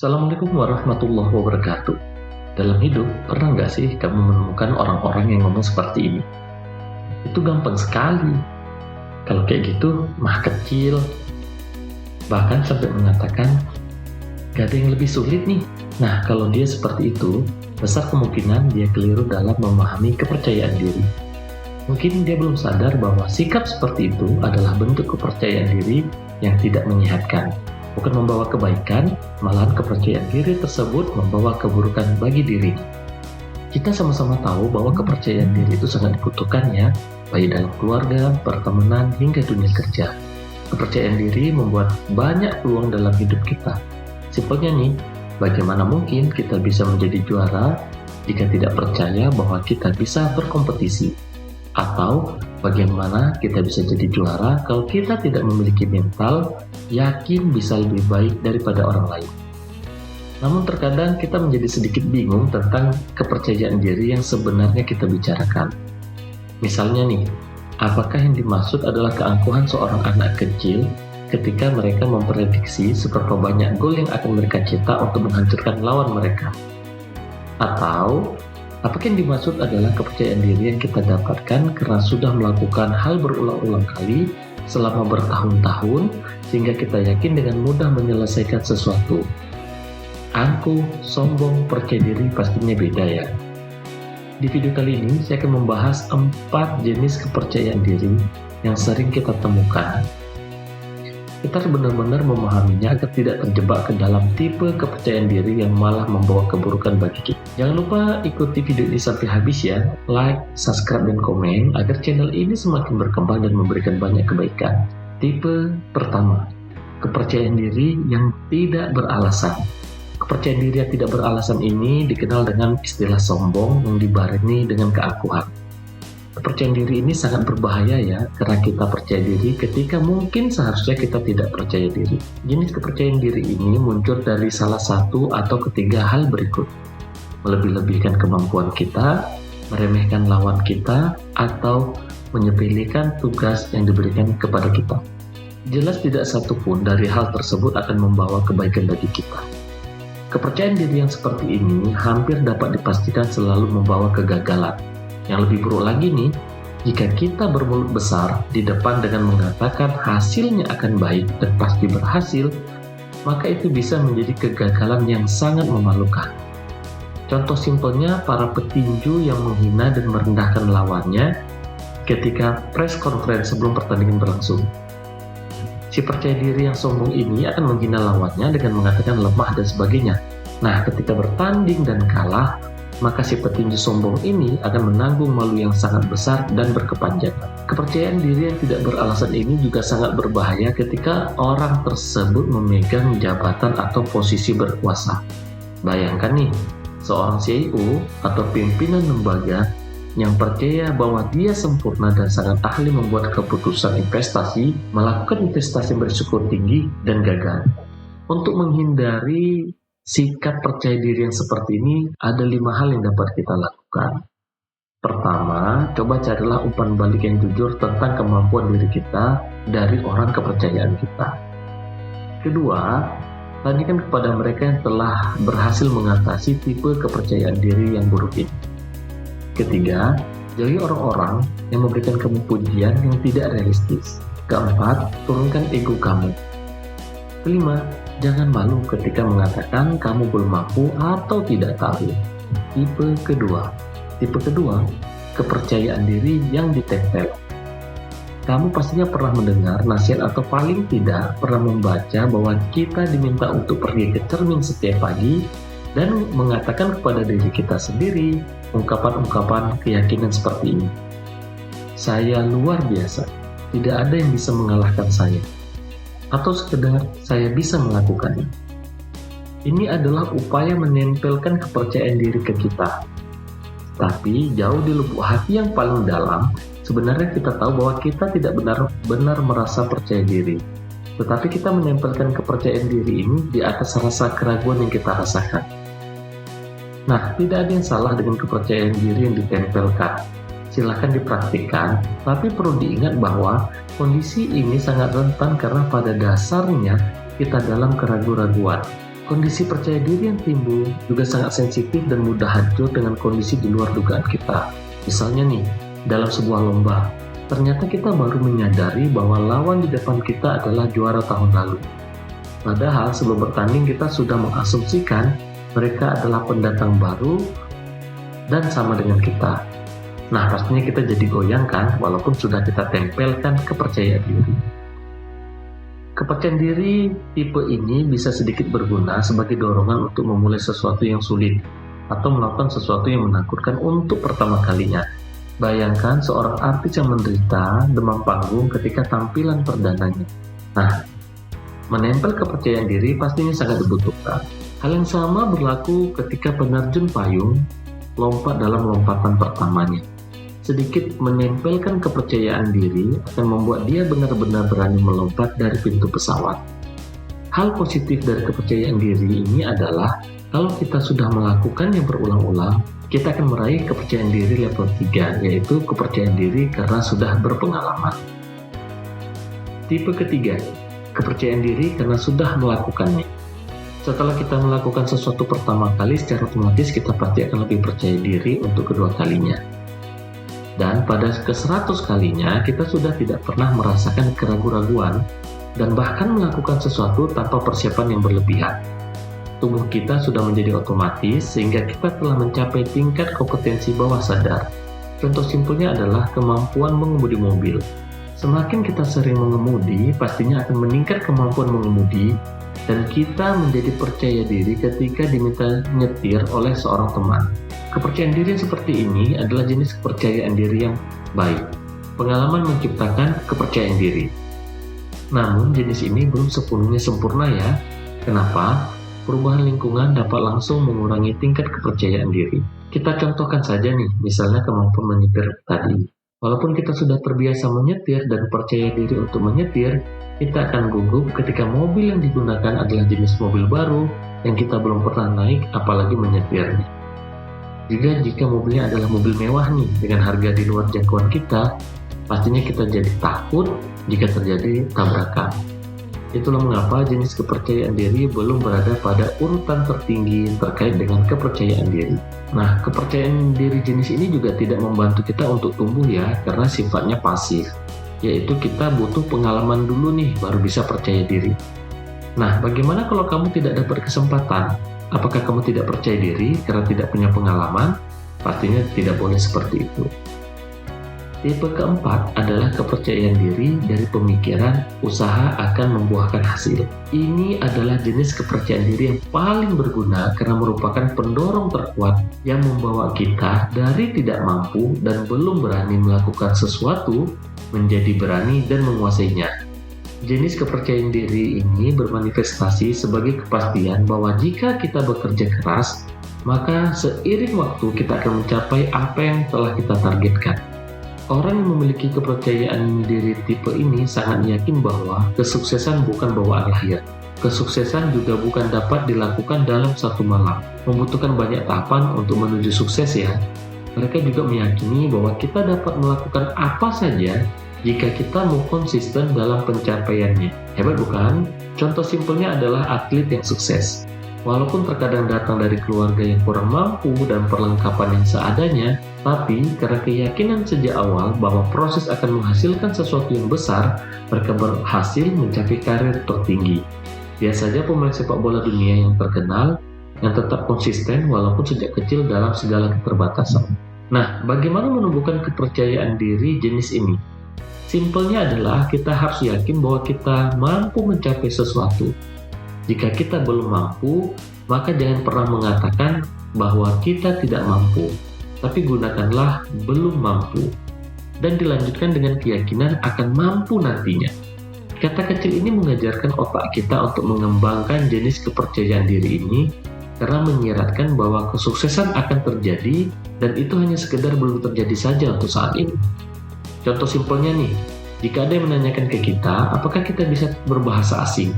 Assalamualaikum warahmatullahi wabarakatuh. Dalam hidup, pernah nggak sih kamu menemukan orang-orang yang ngomong seperti ini? Itu gampang sekali. Kalau kayak gitu, mah kecil. Bahkan sampai mengatakan, gak ada yang lebih sulit nih. Nah, kalau dia seperti itu, besar kemungkinan dia keliru dalam memahami kepercayaan diri. Mungkin dia belum sadar bahwa sikap seperti itu adalah bentuk kepercayaan diri yang tidak menyehatkan. Bukan membawa kebaikan, malahan kepercayaan diri tersebut membawa keburukan bagi diri. Kita sama-sama tahu bahwa kepercayaan diri itu sangat dibutuhkan ya, baik dalam keluarga, pertemanan, hingga dunia kerja. Kepercayaan diri membuat banyak peluang dalam hidup kita. Simpelnya nih, bagaimana mungkin kita bisa menjadi juara jika tidak percaya bahwa kita bisa berkompetisi? Atau bagaimana kita bisa jadi juara kalau kita tidak memiliki mental yakin bisa lebih baik daripada orang lain. Namun terkadang kita menjadi sedikit bingung tentang kepercayaan diri yang sebenarnya kita bicarakan. Misalnya nih, apakah yang dimaksud adalah keangkuhan seorang anak kecil ketika mereka memprediksi seberapa banyak gol yang akan mereka cetak untuk menghancurkan lawan mereka? Atau apakah yang dimaksud adalah kepercayaan diri yang kita dapatkan karena sudah melakukan hal berulang-ulang kali selama bertahun-tahun sehingga kita yakin dengan mudah menyelesaikan sesuatu. Angkuh, sombong, percaya diri pastinya beda ya. Di video kali ini saya akan membahas 4 jenis kepercayaan diri yang sering kita temukan. Kita harus benar-benar memahaminya agar tidak terjebak ke dalam tipe kepercayaan diri yang malah membawa keburukan bagi kita. Jangan lupa ikuti video ini sampai habis ya, like, subscribe, dan komen agar channel ini semakin berkembang dan memberikan banyak kebaikan. Tipe pertama, kepercayaan diri yang tidak beralasan. Kepercayaan diri yang tidak beralasan ini dikenal dengan istilah sombong yang dibarengi dengan keangkuhan. Kepercayaan diri ini sangat berbahaya ya, karena kita percaya diri ketika mungkin seharusnya kita tidak percaya diri. Jenis kepercayaan diri ini muncul dari salah satu atau ketiga hal berikut. Melebih-lebihkan kemampuan kita, meremehkan lawan kita, atau menyepelekan tugas yang diberikan kepada kita. Jelas tidak satu pun dari hal tersebut akan membawa kebaikan bagi kita. Kepercayaan diri yang seperti ini hampir dapat dipastikan selalu membawa kegagalan. Yang lebih buruk lagi nih, jika kita bermulut besar di depan dengan mengatakan hasilnya akan baik dan pasti berhasil, maka itu bisa menjadi kegagalan yang sangat memalukan. Contoh simpelnya para petinju yang menghina dan merendahkan lawannya ketika press conference sebelum pertandingan berlangsung. Si percaya diri yang sombong ini akan menghina lawannya dengan mengatakan lemah dan sebagainya. Nah, ketika bertanding dan kalah, maka si petinju sombong ini akan menanggung malu yang sangat besar dan berkepanjangan. Kepercayaan diri yang tidak beralasan ini juga sangat berbahaya ketika orang tersebut memegang jabatan atau posisi berkuasa. Bayangkan nih, seorang CEO atau pimpinan lembaga yang percaya bahwa dia sempurna dan sangat ahli membuat keputusan investasi, melakukan investasi berisiko tinggi dan gagal. Untuk menghindari sikap percaya diri yang seperti ini, ada 5 hal yang dapat kita lakukan. Pertama, coba carilah umpan balik yang jujur tentang kemampuan diri kita dari orang kepercayaan kita. Kedua, tanyakan kepada mereka yang telah berhasil mengatasi tipe kepercayaan diri yang buruk ini. Ketiga, jauhi orang-orang yang memberikan kamu pujian yang tidak realistis. Keempat, turunkan ego kamu. Kelima, jangan malu ketika mengatakan kamu belum mampu atau tidak tahu. Tipe kedua, kepercayaan diri yang ditempel. Kamu pastinya pernah mendengar nasihat atau paling tidak pernah membaca bahwa kita diminta untuk pergi ke cermin setiap pagi dan mengatakan kepada diri kita sendiri ungkapan-ungkapan keyakinan seperti ini. Saya luar biasa, tidak ada yang bisa mengalahkan saya. Atau sekedar saya bisa melakukannya. Ini adalah upaya menempelkan kepercayaan diri ke kita. Tapi jauh di lubuk hati yang paling dalam, sebenarnya kita tahu bahwa kita tidak benar-benar merasa percaya diri. Tetapi kita menempelkan kepercayaan diri ini di atas rasa keraguan yang kita rasakan. Nah, tidak ada yang salah dengan kepercayaan diri yang ditempelkan. Silahkan dipraktikkan, tapi perlu diingat bahwa kondisi ini sangat rentan karena pada dasarnya kita dalam keraguan-raguan. Kondisi percaya diri yang timbul juga sangat sensitif dan mudah hancur dengan kondisi di luar dugaan kita. Misalnya nih, dalam sebuah lomba, ternyata kita baru menyadari bahwa lawan di depan kita adalah juara tahun lalu. Padahal sebelum bertanding kita sudah mengasumsikan mereka adalah pendatang baru dan sama dengan kita. Nah, pastinya kita jadi goyang kan, walaupun sudah kita tempelkan kepercayaan diri. Kepercayaan diri tipe ini bisa sedikit berguna sebagai dorongan untuk memulai sesuatu yang sulit atau melakukan sesuatu yang menakutkan untuk pertama kalinya. Bayangkan seorang artis yang menderita demam panggung ketika tampilan perdananya. Nah, menempel kepercayaan diri pastinya sangat dibutuhkan. Hal yang sama berlaku ketika penerjun payung lompat dalam lompatan pertamanya. Sedikit menempelkan kepercayaan diri akan membuat dia benar-benar berani melompat dari pintu pesawat. Hal positif dari kepercayaan diri ini adalah kalau kita sudah melakukannya berulang-ulang, kita akan meraih kepercayaan diri level 3, yaitu kepercayaan diri karena sudah berpengalaman. Tipe ketiga, kepercayaan diri karena sudah melakukannya. Setelah kita melakukan sesuatu pertama kali, secara otomatis kita pasti akan lebih percaya diri untuk kedua kalinya. Dan pada ke-100 kalinya, kita sudah tidak pernah merasakan keraguan-raguan dan bahkan melakukan sesuatu tanpa persiapan yang berlebihan. Tubuh kita sudah menjadi otomatis sehingga kita telah mencapai tingkat kompetensi bawah sadar. Contoh simpelnya adalah kemampuan mengemudi mobil. Semakin kita sering mengemudi, pastinya akan meningkat kemampuan mengemudi dan kita menjadi percaya diri ketika diminta nyetir oleh seorang teman. Kepercayaan diri yang seperti ini adalah jenis kepercayaan diri yang baik. Pengalaman menciptakan kepercayaan diri. Namun jenis ini belum sepenuhnya sempurna ya. Kenapa? Perubahan lingkungan dapat langsung mengurangi tingkat kepercayaan diri. Kita contohkan saja nih, misalnya kemampuan menyetir tadi. Walaupun kita sudah terbiasa menyetir dan percaya diri untuk menyetir, kita akan gugup ketika mobil yang digunakan adalah jenis mobil baru yang kita belum pernah naik apalagi menyetirnya. Juga jika mobilnya adalah mobil mewah nih dengan harga di luar jangkauan kita, pastinya kita jadi takut jika terjadi tabrakan. Itulah mengapa jenis kepercayaan diri belum berada pada urutan tertinggi terkait dengan kepercayaan diri. Nah, kepercayaan diri jenis ini juga tidak membantu kita untuk tumbuh ya, karena sifatnya pasif, yaitu kita butuh pengalaman dulu nih baru bisa percaya diri. Nah, bagaimana kalau kamu tidak dapat kesempatan? Apakah kamu tidak percaya diri karena tidak punya pengalaman? Pastinya tidak boleh seperti itu. Tipe keempat adalah kepercayaan diri dari pemikiran usaha akan membuahkan hasil. Ini adalah jenis kepercayaan diri yang paling berguna karena merupakan pendorong terkuat yang membawa kita dari tidak mampu dan belum berani melakukan sesuatu menjadi berani dan menguasainya. Jenis kepercayaan diri ini bermanifestasi sebagai kepastian bahwa jika kita bekerja keras, maka seiring waktu kita akan mencapai apa yang telah kita targetkan. Orang yang memiliki kepercayaan diri tipe ini sangat yakin bahwa kesuksesan bukan bawaan lahir. Kesuksesan juga bukan dapat dilakukan dalam satu malam, membutuhkan banyak tahapan untuk menuju sukses ya. Mereka juga meyakini bahwa kita dapat melakukan apa saja jika kita mau konsisten dalam pencapaiannya. Hebat bukan? Contoh simpelnya adalah atlet yang sukses. Walaupun terkadang datang dari keluarga yang kurang mampu dan perlengkapan yang seadanya, tapi karena keyakinan sejak awal bahwa proses akan menghasilkan sesuatu yang besar, mereka berhasil mencapai karir tertinggi. Biasanya pemain sepak bola dunia yang terkenal, yang tetap konsisten walaupun sejak kecil dalam segala keterbatasan. Nah, bagaimana menumbuhkan kepercayaan diri jenis ini? Simpelnya adalah kita harus yakin bahwa kita mampu mencapai sesuatu. Jika kita belum mampu, maka jangan pernah mengatakan bahwa kita tidak mampu, tapi gunakanlah belum mampu. Dan dilanjutkan dengan keyakinan akan mampu nantinya. Kata kecil ini mengajarkan otak kita untuk mengembangkan jenis kepercayaan diri ini karena menyiratkan bahwa kesuksesan akan terjadi dan itu hanya sekedar belum terjadi saja untuk saat ini. Contoh simpelnya nih, jika ada yang menanyakan ke kita, apakah kita bisa berbahasa asing?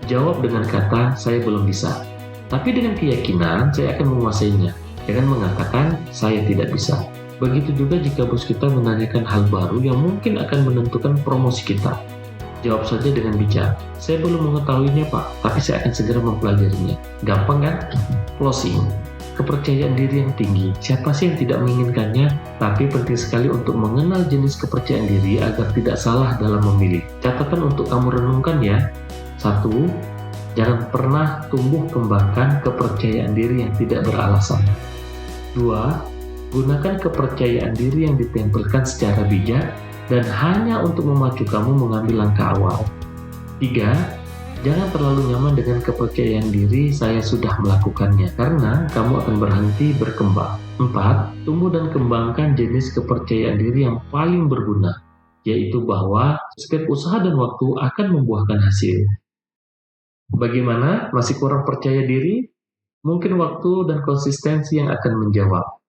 Jawab dengan kata, saya belum bisa. Tapi dengan keyakinan, saya akan menguasainya. Jangan mengatakan, saya tidak bisa. Begitu juga jika bos kita menanyakan hal baru yang mungkin akan menentukan promosi kita. Jawab saja dengan bijak. Saya belum mengetahuinya, Pak, tapi saya akan segera mempelajarinya. Gampang kan? Closing. Kepercayaan diri yang tinggi. Siapa sih yang tidak menginginkannya? Tapi penting sekali untuk mengenal jenis kepercayaan diri agar tidak salah dalam memilih. Catatan untuk kamu renungkan ya. 1. Jangan pernah tumbuh kembangkan kepercayaan diri yang tidak beralasan. 2. Gunakan kepercayaan diri yang ditempelkan secara bijak dan hanya untuk memacu kamu mengambil langkah awal. 3. Jangan terlalu nyaman dengan kepercayaan diri saya sudah melakukannya, karena kamu akan berhenti berkembang. 4. Tumbuh dan kembangkan jenis kepercayaan diri yang paling berguna, yaitu bahwa setiap usaha dan waktu akan membuahkan hasil. Bagaimana? Masih kurang percaya diri? Mungkin waktu dan konsistensi yang akan menjawab.